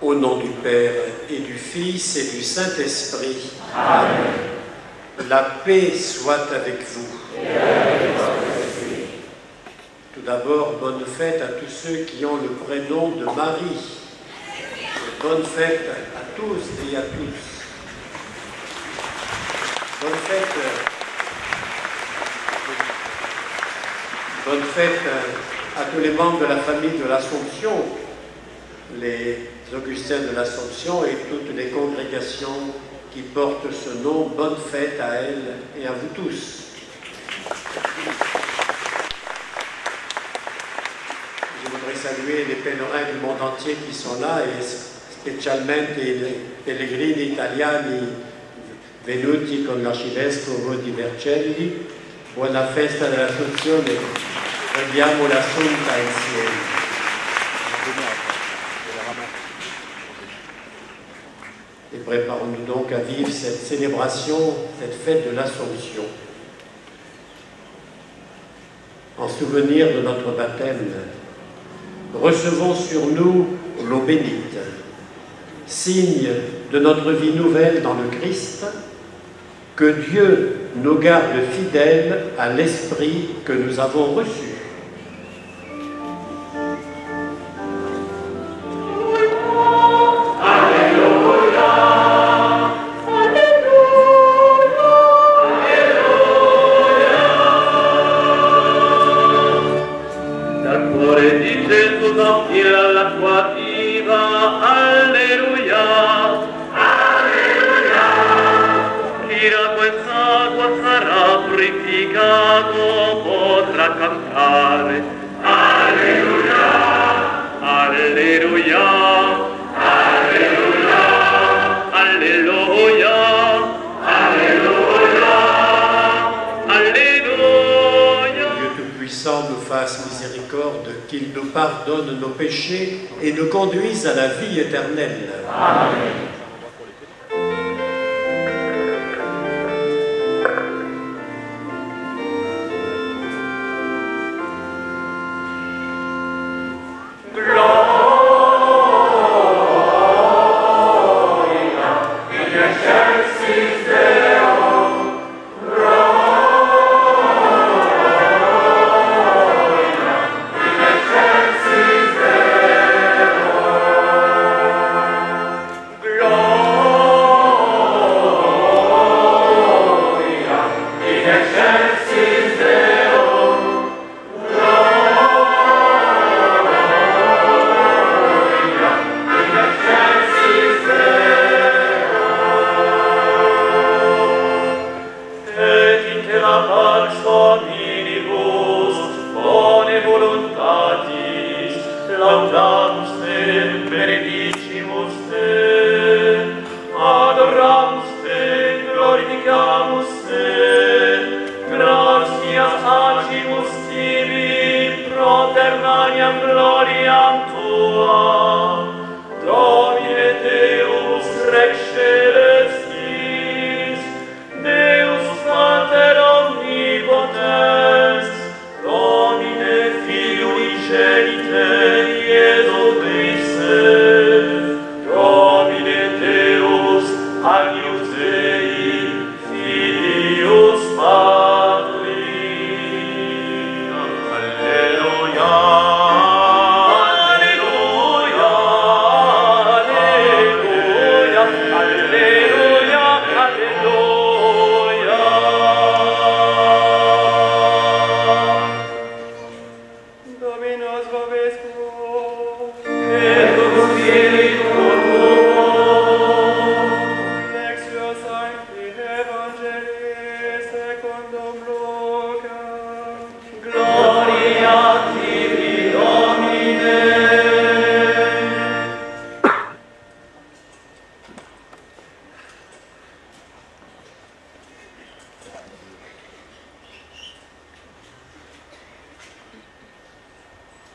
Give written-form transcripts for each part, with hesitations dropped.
Au nom du Père et du Fils et du Saint-Esprit. Amen. La paix soit avec vous. Et avec votre esprit. Tout d'abord, bonne fête à tous ceux qui ont le prénom de Marie. Bonne fête à tous et à tous. Bonne fête à tous les membres de la famille de l'Assomption, les Augustins de l'Assomption et toutes les congrégations qui portent ce nom. Bonne fête à elles et à vous tous. Je voudrais saluer les pèlerins du monde entier qui sont là et specialmente i pellegrini italiani venuti con l'arcivescovo di Vercelli. Buona festa dell'Assunzione, prendiamo l'Assunta insieme. Et préparons-nous donc à vivre cette célébration, cette fête de l'Assomption. En souvenir de notre baptême, recevons sur nous l'eau bénite, signe de notre vie nouvelle dans le Christ. Que Dieu nous garde fidèles à l'Esprit que nous avons reçu. Qu'il nous pardonne nos péchés et nous conduise à la vie éternelle. Amen.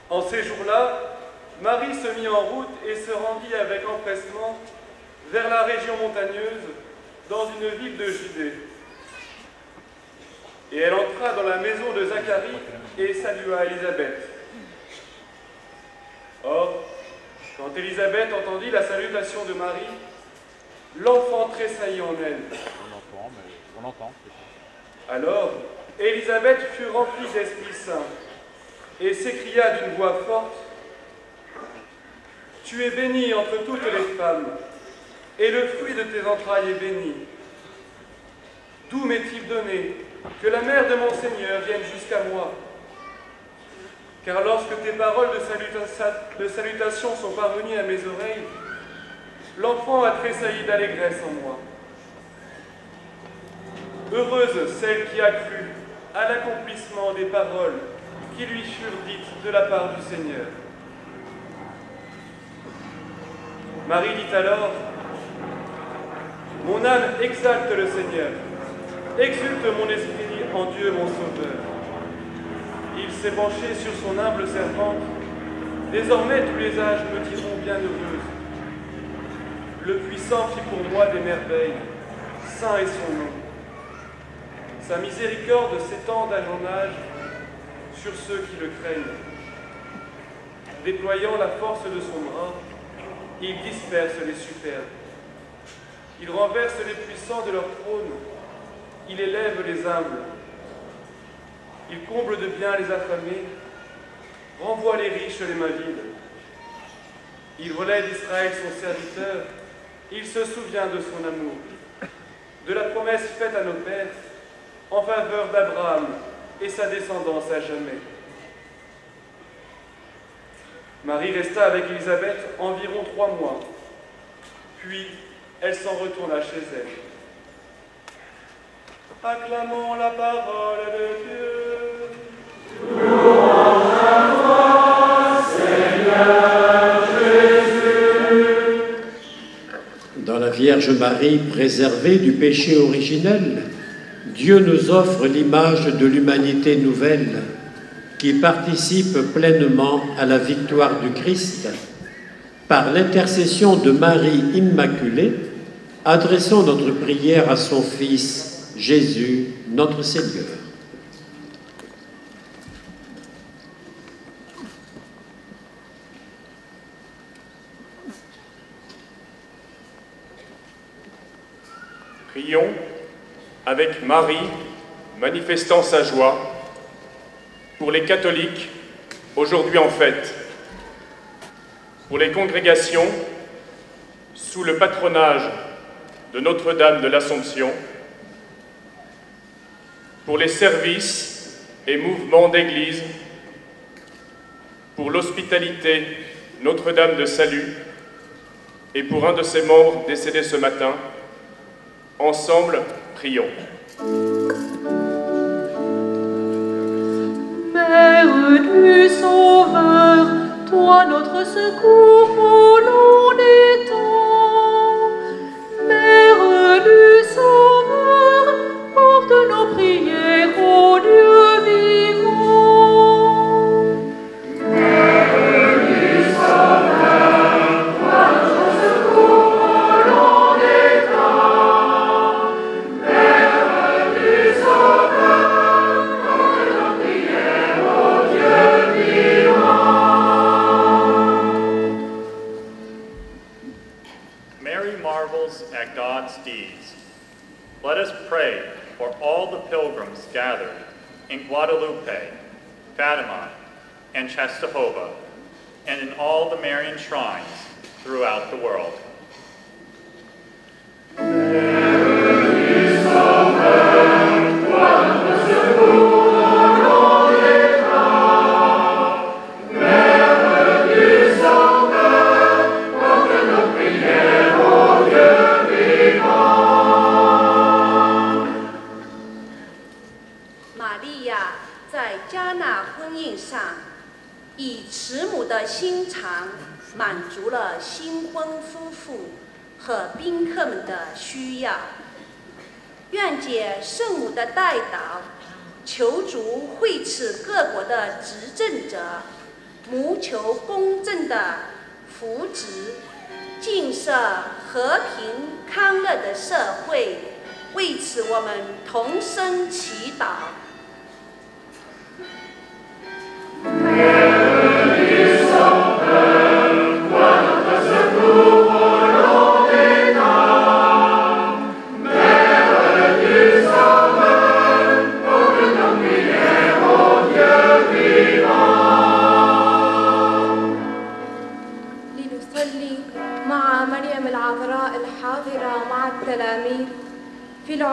En ces jours-là, Marie se mit en route et se rendit avec empressement vers la région montagneuse, dans une ville de Judée. Et elle entra dans la maison de Zacharie et salua Élisabeth. Or, quand Quand Élisabeth entendit la salutation de Marie, l'enfant tressaillit en elle. On l'entend. Alors, Élisabeth fut remplie d'Esprit Saint et s'écria d'une voix forte, « Tu es bénie entre toutes les femmes, et le fruit de tes entrailles est béni. D'où m'est-il donné que la mère de mon Seigneur vienne jusqu'à moi? Car lorsque tes paroles de salutation sont parvenues à mes oreilles, l'enfant a tressailli d'allégresse en moi. Heureuse celle qui a cru à l'accomplissement des paroles qui lui furent dites de la part du Seigneur. » Marie dit alors, « Mon âme exalte le Seigneur, exulte mon esprit en Dieu mon Sauveur. Il s'est penché sur son humble servante, désormais tous les âges me diront bienheureuse. Le Puissant fit pour moi des merveilles, saint est son nom. Sa miséricorde s'étend d'âge en âge sur ceux qui le craignent. Déployant la force de son bras, il disperse les superbes. Il renverse les puissants de leur trône. Il élève les humbles. Il comble de bien les affamés, renvoie les riches les mains vides. Il relève d'Israël son serviteur. Il se souvient de son amour, de la promesse faite à nos pères en faveur d'Abraham et sa descendance à jamais. Marie resta avec Élisabeth environ 3 mois, puis elle s'en retourna chez elle. Acclamons la parole de Dieu. Louange à toi, Seigneur Jésus. Dans la Vierge Marie préservée du péché originel, Dieu nous offre l'image de l'humanité nouvelle qui participe pleinement à la victoire du Christ. Par l'intercession de Marie Immaculée, adressons notre prière à son Fils, Jésus, notre Seigneur. Prions avec Marie, manifestant sa joie, pour les catholiques, aujourd'hui en fête, pour les congrégations, sous le patronage de Notre-Dame de l'Assomption, pour les services et mouvements d'Église, pour l'hospitalité Notre-Dame de Salut et pour un de ses membres décédé ce matin. Ensemble, prions. Mère du Sauveur, toi notre secours au long des temps. Mère du Sauveur, porte nos prières au Dieu vivant. Mère du Sauveur, toi notre secours au long des temps. Mère du Sauveur, porte nos prières au Dieu vivant. Mary marvels at God's deeds. Let us pray for all the pilgrims gathered in Guadalupe, Fatima, and Czestochowa, and in all the Marian shrines throughout the world.和宾客们的需要，愿解圣母的代祷，求主惠赐各国的执政者，谋求公正的福祉，建设和平康乐的社会。为此，我们同声祈祷。Mary, Sauveur,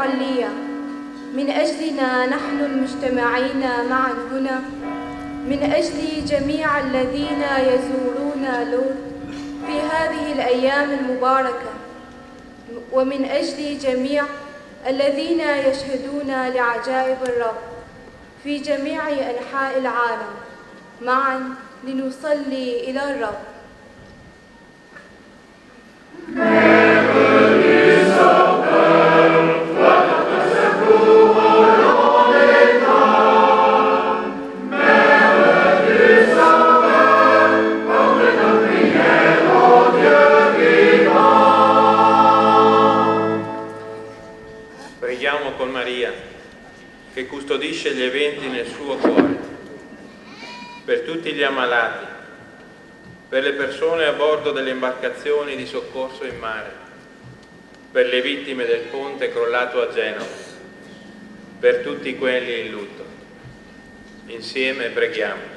العلية من أجلنا نحن المجتمعين معا هنا، من أجل جميع الذين يزورون لورد في هذه الأيام المباركة، ومن أجل جميع الذين يشهدون لعجائب الرب في جميع أنحاء العالم. معا لنصلي إلى الرب. Preghiamo con Maria, che custodisce gli eventi nel suo cuore, per tutti gli ammalati, per le persone a bordo delle imbarcazioni di soccorso in mare, per le vittime del ponte crollato a Genova, per tutti quelli in lutto. Insieme preghiamo.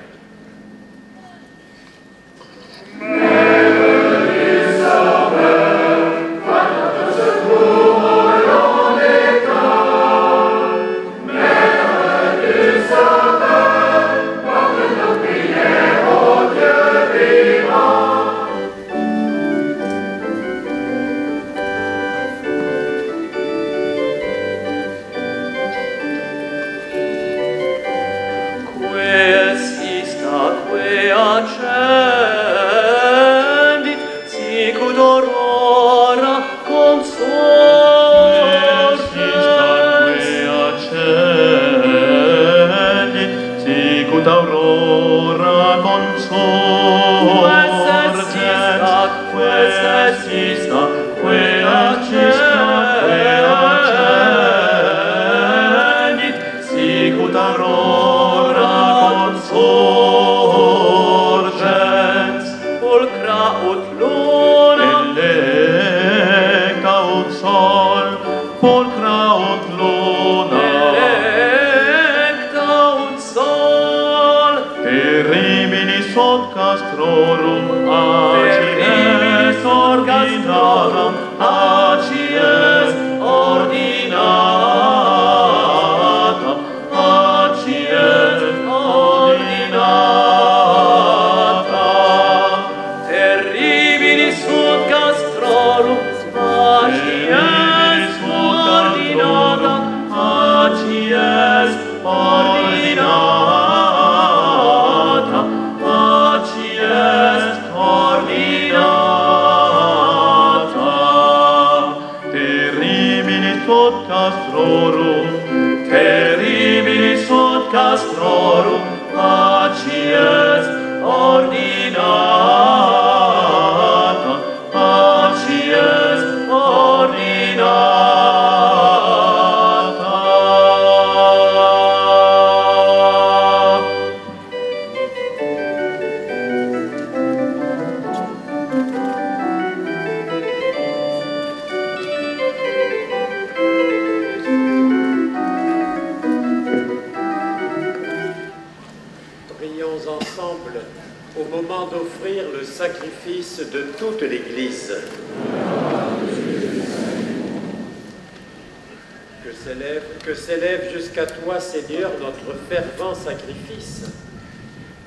Que s'élève jusqu'à toi, Seigneur, notre fervent sacrifice.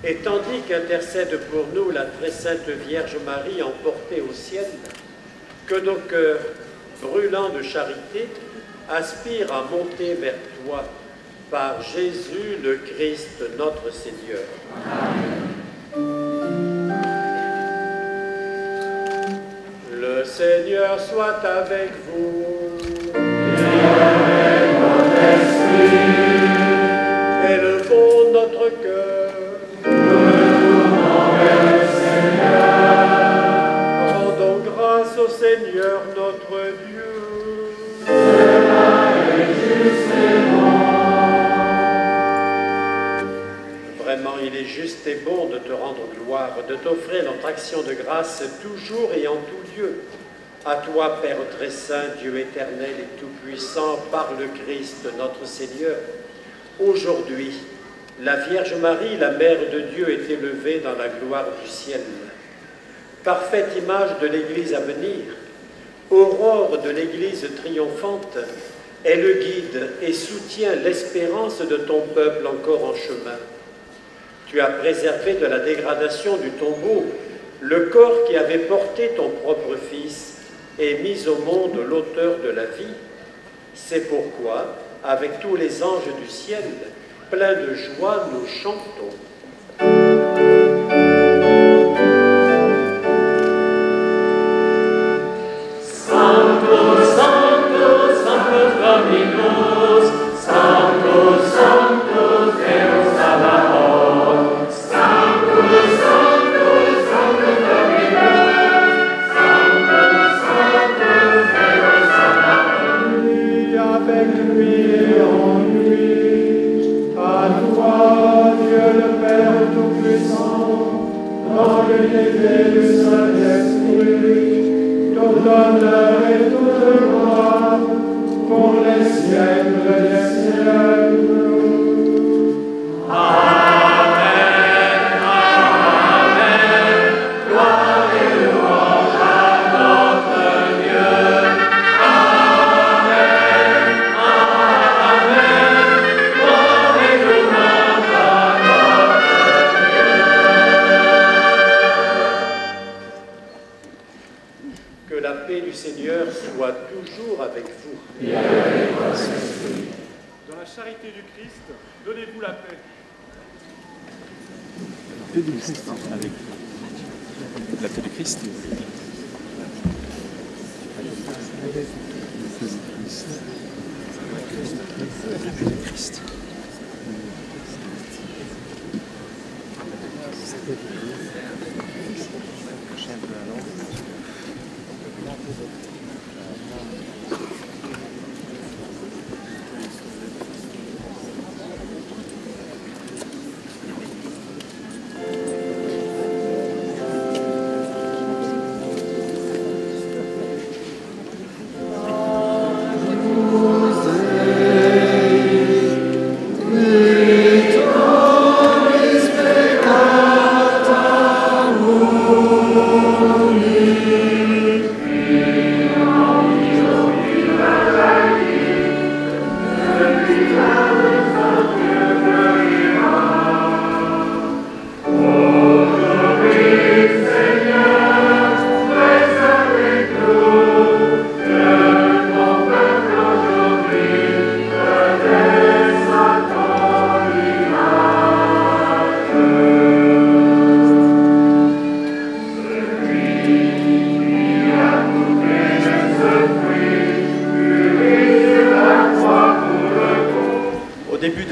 Et tandis qu'intercède pour nous la très sainte Vierge Marie emportée au ciel, que nos cœurs, brûlants de charité, aspirent à monter vers toi par Jésus le Christ, notre Seigneur. Amen. Le Seigneur soit avec vous. Élevons notre cœur. Rendons grâce au Seigneur notre Dieu. Cela est juste et bon. Vraiment, il est juste et bon de te rendre gloire, de t'offrir notre action de grâce toujours et en tout lieu. À toi, Père très saint, Dieu éternel et tout-puissant, par le Christ notre Seigneur. Aujourd'hui, la Vierge Marie, la Mère de Dieu, est élevée dans la gloire du ciel. Parfaite image de l'Église à venir, aurore de l'Église triomphante, Elle guide et soutient l'espérance de ton peuple encore en chemin. Tu as préservé de la dégradation du tombeau le corps qui avait porté ton propre Fils et mis au monde l'auteur de la vie. C'est pourquoi, avec tous les anges du ciel, pleins de joie, nous chantons.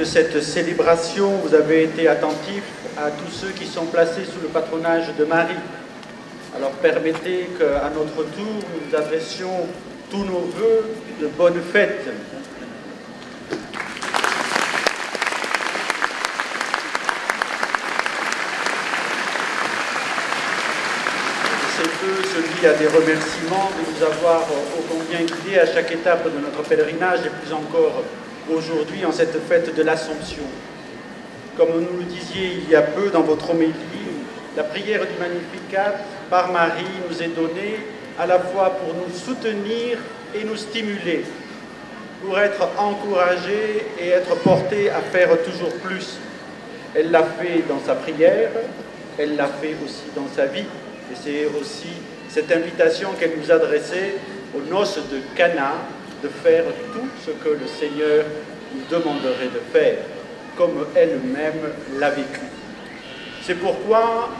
Cette célébration, vous avez été attentifs à tous ceux qui sont placés sous le patronage de Marie. Alors permettez qu'à notre tour, nous adressions tous nos vœux de bonne fête. Ces vœux se lient à des remerciements de nous avoir ô combien guidés à chaque étape de notre pèlerinage et plus encore aujourd'hui en cette fête de l'Assomption. Comme vous nous disiez il y a peu dans votre homélie, la prière du Magnificat par Marie nous est donnée à la fois pour nous soutenir et nous stimuler, pour être encouragés et être portés à faire toujours plus. Elle l'a fait dans sa prière, elle l'a fait aussi dans sa vie. Et c'est aussi cette invitation qu'elle nous adressait aux noces de Cana, de faire tout ce que le Seigneur nous demanderait de faire, comme elle-même l'a vécu. C'est pourquoi,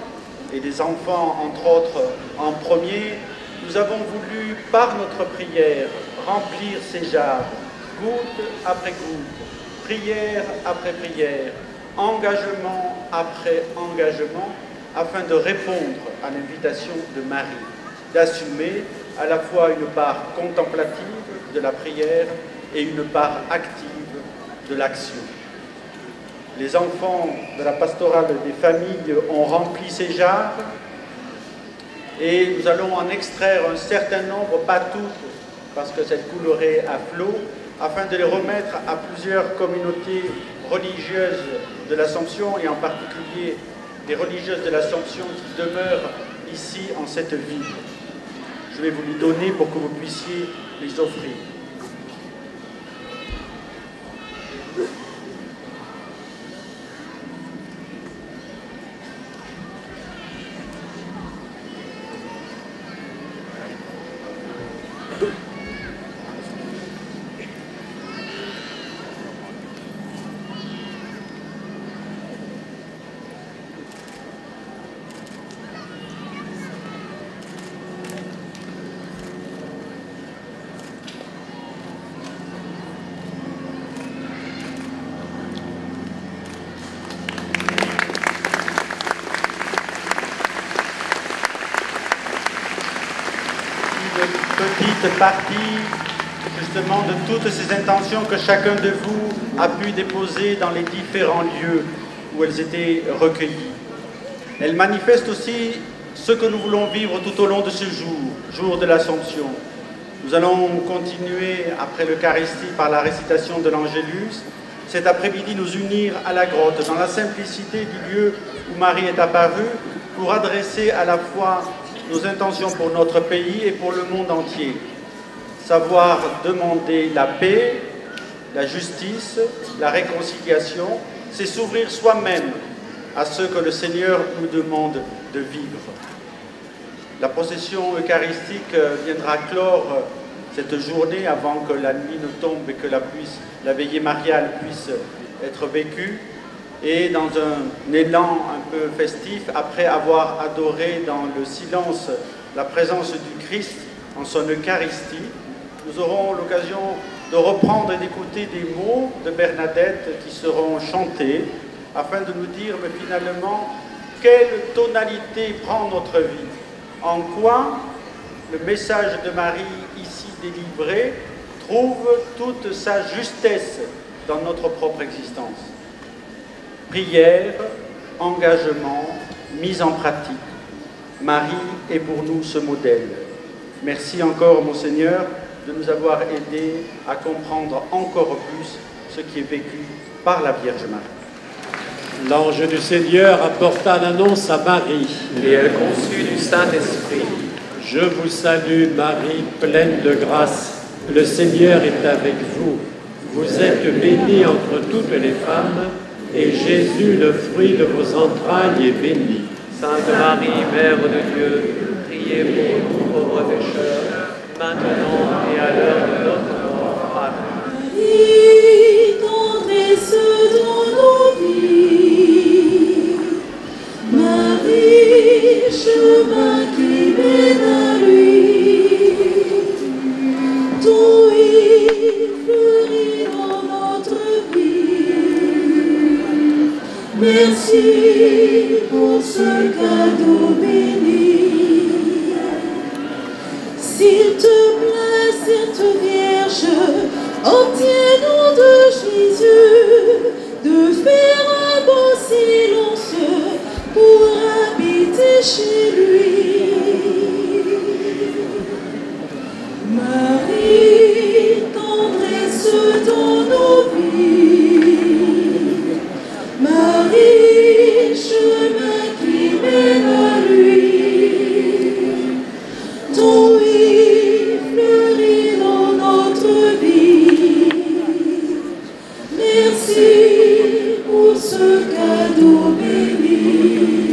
et les enfants entre autres en premier, nous avons voulu, par notre prière, remplir ces jarres, goutte après goutte, prière après prière, engagement après engagement, afin de répondre à l'invitation de Marie, d'assumer à la fois une part contemplative de la prière et une part active de l'action. Les enfants de la pastorale des familles ont rempli ces jarres et nous allons en extraire un certain nombre, pas toutes, parce que cette coulerait à flot, afin de les remettre à plusieurs communautés religieuses de l'Assomption et en particulier des religieuses de l'Assomption qui demeurent ici en cette ville. Je vais vous les donner pour que vous puissiez les offrir. ensuite partie justement de toutes ces intentions que chacun de vous a pu déposer dans les différents lieux où elles étaient recueillies. Elles manifestent aussi ce que nous voulons vivre tout au long de ce jour de l'Assomption. Nous allons continuer après l'Eucharistie par la récitation de l'Angélus. Cet après-midi, nous unir à la grotte dans la simplicité du lieu où Marie est apparue pour adresser à la fois nos intentions pour notre pays et pour le monde entier. Savoir demander la paix, la justice, la réconciliation, c'est s'ouvrir soi-même à ce que le Seigneur nous demande de vivre. La procession eucharistique viendra clore cette journée avant que la nuit ne tombe et que la veillée mariale puisse être vécue. Et dans un élan un peu festif, après avoir adoré dans le silence la présence du Christ en son Eucharistie, nous aurons l'occasion de reprendre et d'écouter des mots de Bernadette qui seront chantés afin de nous dire, mais finalement, quelle tonalité prend notre vie? En quoi le message de Marie ici délivré trouve toute sa justesse dans notre propre existence? Prière, engagement, mise en pratique. Marie est pour nous ce modèle. Merci encore, mon Seigneur, de nous avoir aidés à comprendre encore plus ce qui est vécu par la Vierge Marie. L'ange du Seigneur apporta l'annonce à Marie. Et elle conçut du Saint-Esprit. Je vous salue, Marie, pleine de grâce. Le Seigneur est avec vous. Vous êtes bénie entre toutes les femmes, et Jésus, le fruit de vos entrailles, est béni. Sainte Marie, Mère de Dieu, priez pour nous pauvres pécheurs, maintenant et à l'heure de notre mort. Amen. Marie, tendresse dans nos vies. Marie, chemin qui mène à lui. Ton il fleurit dans notre vie. Merci pour ce cadeau béni. S'il te plaît, Sainte Vierge, obtiens-nous de Jésus de faire un bon silence pour habiter chez lui. Marie, tendresse dans nos vies. Marie, chemin qui mène à lui. Ton oui fleurit dans notre vie. Merci pour ce cadeau béni.